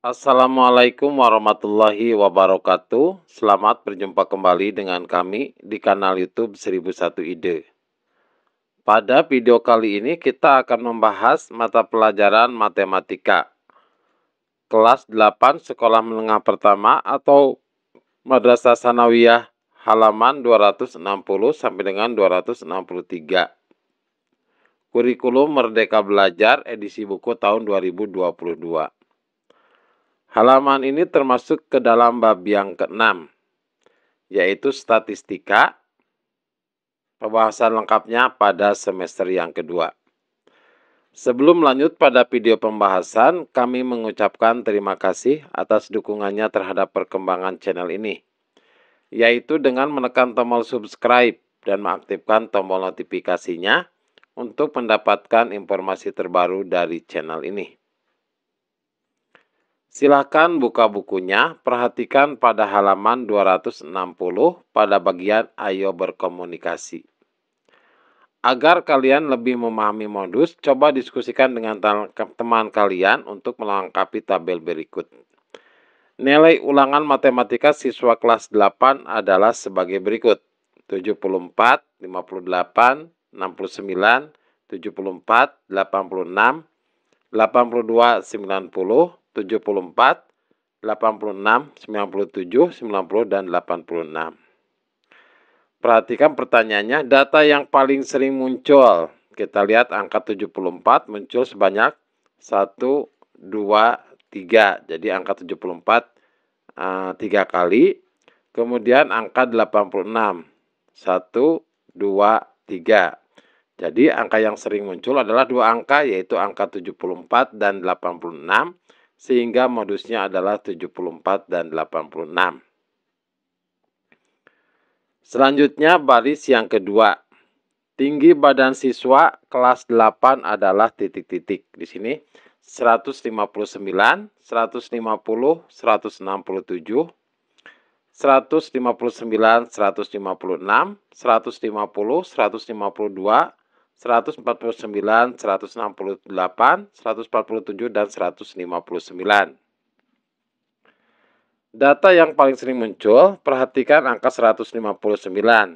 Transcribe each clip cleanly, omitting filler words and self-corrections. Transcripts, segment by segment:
Assalamualaikum warahmatullahi wabarakatuh. Selamat berjumpa kembali dengan kami di kanal YouTube 1001 Ide. Pada video kali ini kita akan membahas mata pelajaran matematika kelas 8 sekolah menengah pertama atau Madrasah Sanawiyah halaman 260 sampai dengan 263. Kurikulum Merdeka Belajar edisi buku tahun 2022. Halaman ini termasuk ke dalam bab yang ke-6, yaitu statistika, pembahasan lengkapnya pada semester yang kedua. Sebelum lanjut pada video pembahasan, kami mengucapkan terima kasih atas dukungannya terhadap perkembangan channel ini, yaitu dengan menekan tombol subscribe dan mengaktifkan tombol notifikasinya untuk mendapatkan informasi terbaru dari channel ini. Silakan buka bukunya, perhatikan pada halaman 260 pada bagian Ayo Berkomunikasi. Agar kalian lebih memahami modus, coba diskusikan dengan teman kalian untuk melengkapi tabel berikut. Nilai ulangan matematika siswa kelas 8 adalah sebagai berikut: 74, 58, 69, 74, 86, 82, 90, 74, 86, 97, 90, dan 86. Perhatikan pertanyaannya, data yang paling sering muncul. Kita lihat angka 74 muncul sebanyak 1, 2, 3. Jadi angka 74 3 kali. Kemudian angka 86. 1, 2, 3. Jadi angka yang sering muncul adalah dua angka, yaitu angka 74 dan 86. Sehingga modusnya adalah 74 dan 86. Selanjutnya baris yang kedua. Tinggi badan siswa kelas 8 adalah titik-titik. Di sini 159, 150, 167, 159, 156, 150, 152, 149, 168, 147, dan 159. Data yang paling sering muncul, perhatikan angka 159,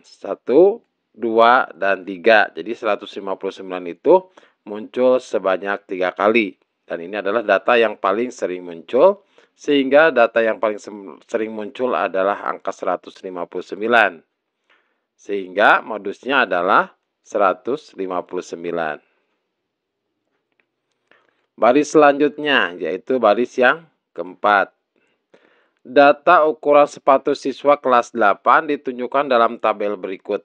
1, 2, dan 3. Jadi 159 itu muncul sebanyak 3 kali. Dan ini adalah data yang paling sering muncul, sehingga data yang paling sering muncul adalah angka 159. Sehingga modusnya adalah 159. Baris selanjutnya, yaitu baris yang keempat. Data ukuran sepatu siswa kelas 8 ditunjukkan dalam tabel berikut.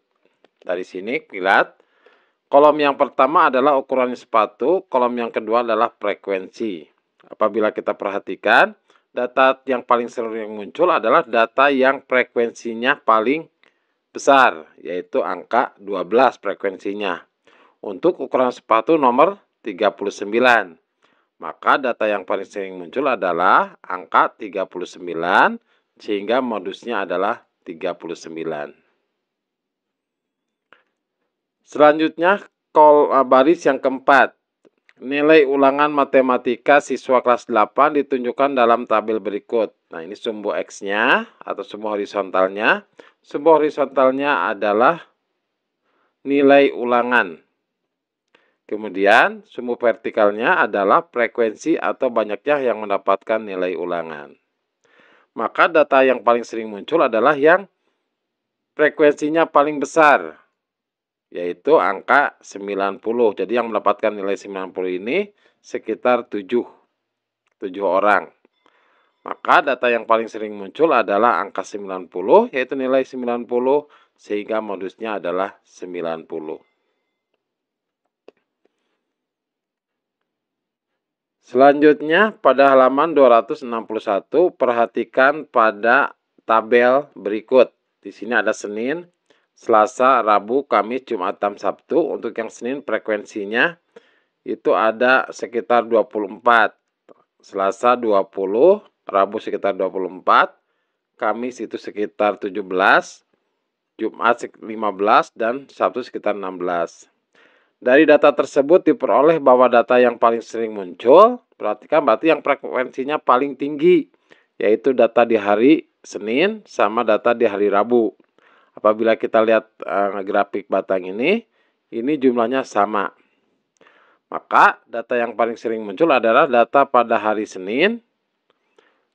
Dari sini, lihat. Kolom yang pertama adalah ukuran sepatu, kolom yang kedua adalah frekuensi. Apabila kita perhatikan, data yang paling sering muncul adalah data yang frekuensinya paling besar, yaitu angka 12 frekuensinya. Untuk ukuran sepatu nomor 39. Maka data yang paling sering muncul adalah angka 39, sehingga modusnya adalah 39. Selanjutnya, baris yang keempat. Nilai ulangan matematika siswa kelas 8 ditunjukkan dalam tabel berikut. Nah, ini sumbu X-nya atau sumbu horizontalnya. Sumbu horizontalnya adalah nilai ulangan. Kemudian, sumbu vertikalnya adalah frekuensi atau banyaknya yang mendapatkan nilai ulangan. Maka data yang paling sering muncul adalah yang frekuensinya paling besar, yaitu angka 90. Jadi yang mendapatkan nilai 90 ini sekitar 7 orang. Maka data yang paling sering muncul adalah angka 90, yaitu nilai 90, sehingga modusnya adalah 90. Selanjutnya, pada halaman 261, perhatikan pada tabel berikut. Di sini ada Senin, Selasa, Rabu, Kamis, Jumat, dan Sabtu. Untuk yang Senin frekuensinya itu ada sekitar 24. Selasa 20, Rabu sekitar 24, Kamis itu sekitar 17, Jumat 15, dan Sabtu sekitar 16. Dari data tersebut diperoleh bahwa data yang paling sering muncul, perhatikan berarti yang frekuensinya paling tinggi, yaitu data di hari Senin sama data di hari Rabu. Apabila kita lihat grafik batang ini jumlahnya sama. Maka data yang paling sering muncul adalah data pada hari Senin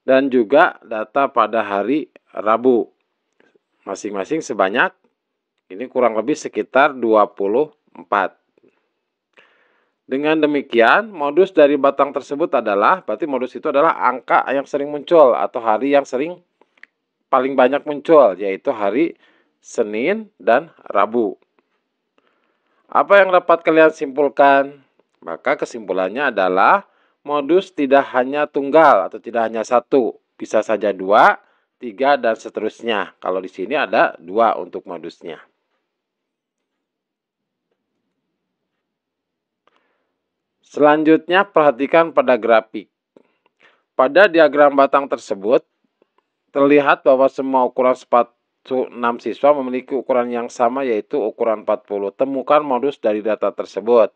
dan juga data pada hari Rabu. Masing-masing sebanyak, ini kurang lebih sekitar 24. Dengan demikian, modus dari batang tersebut adalah, berarti modus itu adalah angka yang sering muncul atau hari yang sering paling banyak muncul, yaitu hari Senin dan Rabu. Apa yang dapat kalian simpulkan? Maka kesimpulannya adalah modus tidak hanya tunggal atau tidak hanya satu, bisa saja 2, 3, dan seterusnya. Kalau di sini ada 2 untuk modusnya. Selanjutnya perhatikan pada grafik. Pada diagram batang tersebut, terlihat bahwa semua ukuran sepatu 6 siswa memiliki ukuran yang sama, yaitu ukuran 40. Temukan modus dari data tersebut.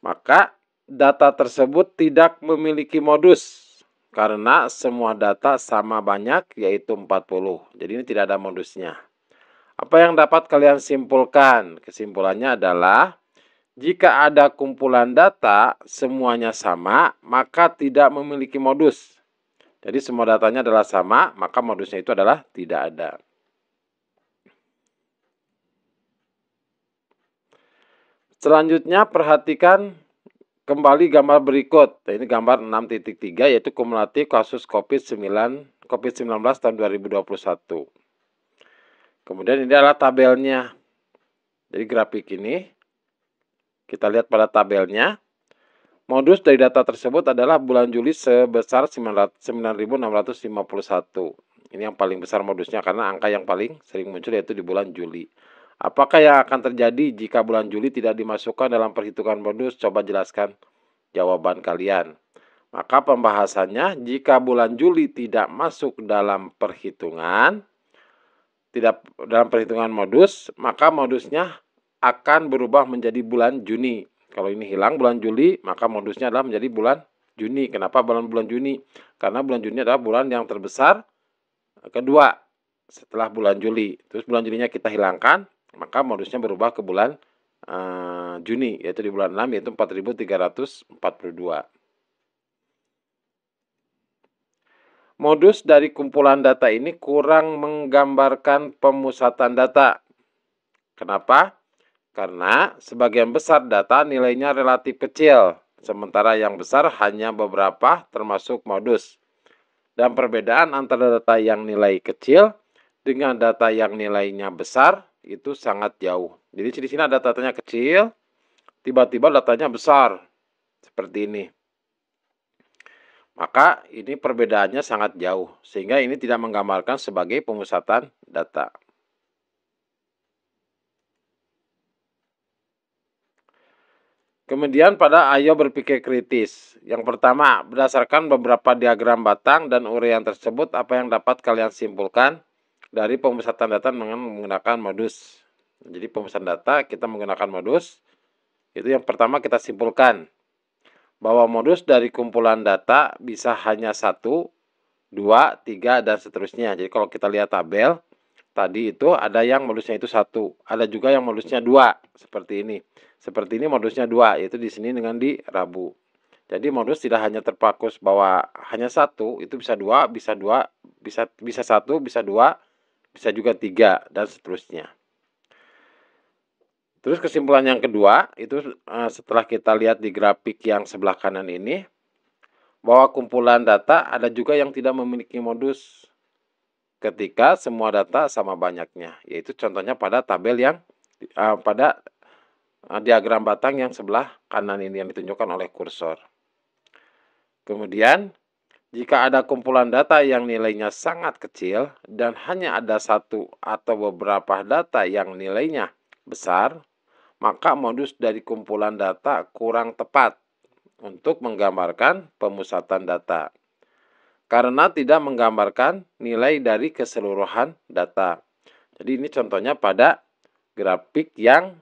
Maka data tersebut tidak memiliki modus karena semua data sama banyak, yaitu 40. Jadi ini tidak ada modusnya. Apa yang dapat kalian simpulkan? Kesimpulannya adalah jika ada kumpulan data semuanya sama, maka tidak memiliki modus. Jadi semua datanya adalah sama, maka modusnya itu adalah tidak ada. Selanjutnya perhatikan kembali gambar berikut. Ini gambar 6.3 yaitu kumulatif kasus COVID-19 tahun 2021. Kemudian ini adalah tabelnya. Jadi grafik ini kita lihat pada tabelnya. Modus dari data tersebut adalah bulan Juli sebesar 9.651. Ini yang paling besar modusnya karena angka yang paling sering muncul yaitu di bulan Juli. Apakah yang akan terjadi jika bulan Juli tidak dimasukkan dalam perhitungan modus? Coba jelaskan jawaban kalian. Maka pembahasannya, jika bulan Juli tidak masuk dalam perhitungan, modus, maka modusnya akan berubah menjadi bulan Juni. Kalau ini hilang bulan Juli, maka modusnya adalah menjadi bulan Juni. Kenapa bulan Juni? Karena bulan Juni adalah bulan yang terbesar kedua setelah bulan Juli. Terus bulan Julinya kita hilangkan, maka modusnya berubah ke bulan Juni, yaitu di bulan 6, yaitu 4.342. Modus dari kumpulan data ini kurang menggambarkan pemusatan data. Kenapa? Karena sebagian besar data nilainya relatif kecil, sementara yang besar hanya beberapa termasuk modus. Dan perbedaan antara data yang nilai kecil dengan data yang nilainya besar itu sangat jauh. Jadi di sini ada datanya kecil, tiba-tiba datanya besar, seperti ini. Maka ini perbedaannya sangat jauh, sehingga ini tidak menggambarkan sebagai pemusatan data. Kemudian pada ayo berpikir kritis. Yang pertama, berdasarkan beberapa diagram batang dan uraian tersebut, apa yang dapat kalian simpulkan dari pemusatan data dengan menggunakan modus? Jadi pemusatan data kita menggunakan modus. Itu yang pertama kita simpulkan. Bahwa modus dari kumpulan data bisa hanya 1, 2, 3, dan seterusnya. Jadi kalau kita lihat tabel, tadi itu ada yang modusnya itu 1, ada juga yang modusnya 2, seperti ini. Seperti ini modusnya 2, yaitu di sini dengan di Rabu. Jadi modus tidak hanya terfokus bahwa hanya 1, itu bisa 2, bisa 2, bisa 1, bisa 2, bisa juga 3, dan seterusnya. Terus kesimpulan yang kedua, itu setelah kita lihat di grafik yang sebelah kanan ini, bahwa kumpulan data ada juga yang tidak memiliki modus ketika semua data sama banyaknya, yaitu contohnya pada tabel yang pada diagram batang yang sebelah kanan ini yang ditunjukkan oleh kursor. Kemudian, jika ada kumpulan data yang nilainya sangat kecil dan hanya ada 1 atau beberapa data yang nilainya besar, maka modus dari kumpulan data kurang tepat untuk menggambarkan pemusatan data. Karena tidak menggambarkan nilai dari keseluruhan data. Jadi ini contohnya pada grafik yang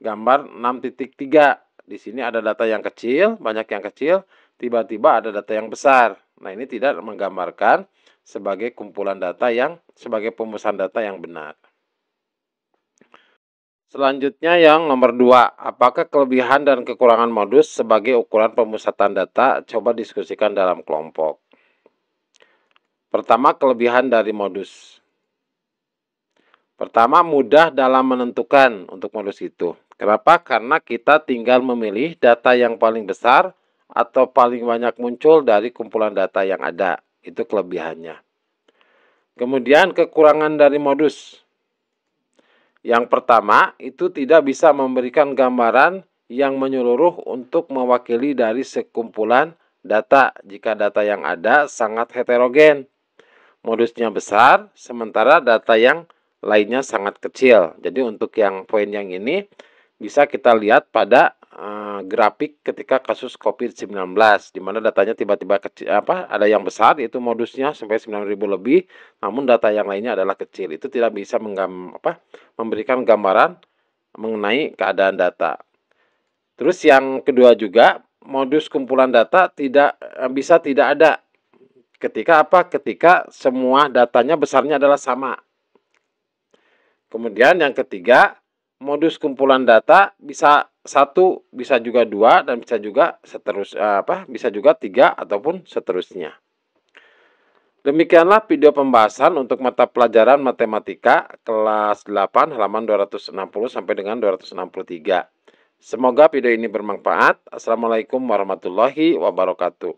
gambar 6.3. Di sini ada data yang kecil, banyak yang kecil, tiba-tiba ada data yang besar. Nah, ini tidak menggambarkan sebagai kumpulan data sebagai pemesan data yang benar. Selanjutnya yang nomor 2, apakah kelebihan dan kekurangan modus sebagai ukuran pemusatan data? Coba diskusikan dalam kelompok. Pertama, kelebihan dari modus. Pertama, mudah dalam menentukan untuk modus itu. Kenapa? Karena kita tinggal memilih data yang paling besar atau paling banyak muncul dari kumpulan data yang ada. Itu kelebihannya. Kemudian kekurangan dari modus. Yang pertama, itu tidak bisa memberikan gambaran yang menyeluruh untuk mewakili dari sekumpulan data jika data yang ada sangat heterogen. Modusnya besar, sementara data yang lainnya sangat kecil. Jadi untuk yang poin yang ini bisa kita lihat pada grafik ketika kasus COVID-19 di mana datanya tiba-tiba kecil, ada yang besar itu modusnya sampai 9.000 lebih, namun data yang lainnya adalah kecil. Itu tidak bisa memberikan gambaran mengenai keadaan data. Terus yang kedua juga, modus kumpulan data tidak ada. Ketika semua datanya besarnya adalah sama. Kemudian yang ketiga, modus kumpulan data bisa 1, bisa juga 2, dan bisa juga bisa juga 3 ataupun seterusnya. Demikianlah video pembahasan untuk mata pelajaran matematika kelas 8 halaman 260 sampai dengan 263. Semoga video ini bermanfaat. Assalamualaikum warahmatullahi wabarakatuh.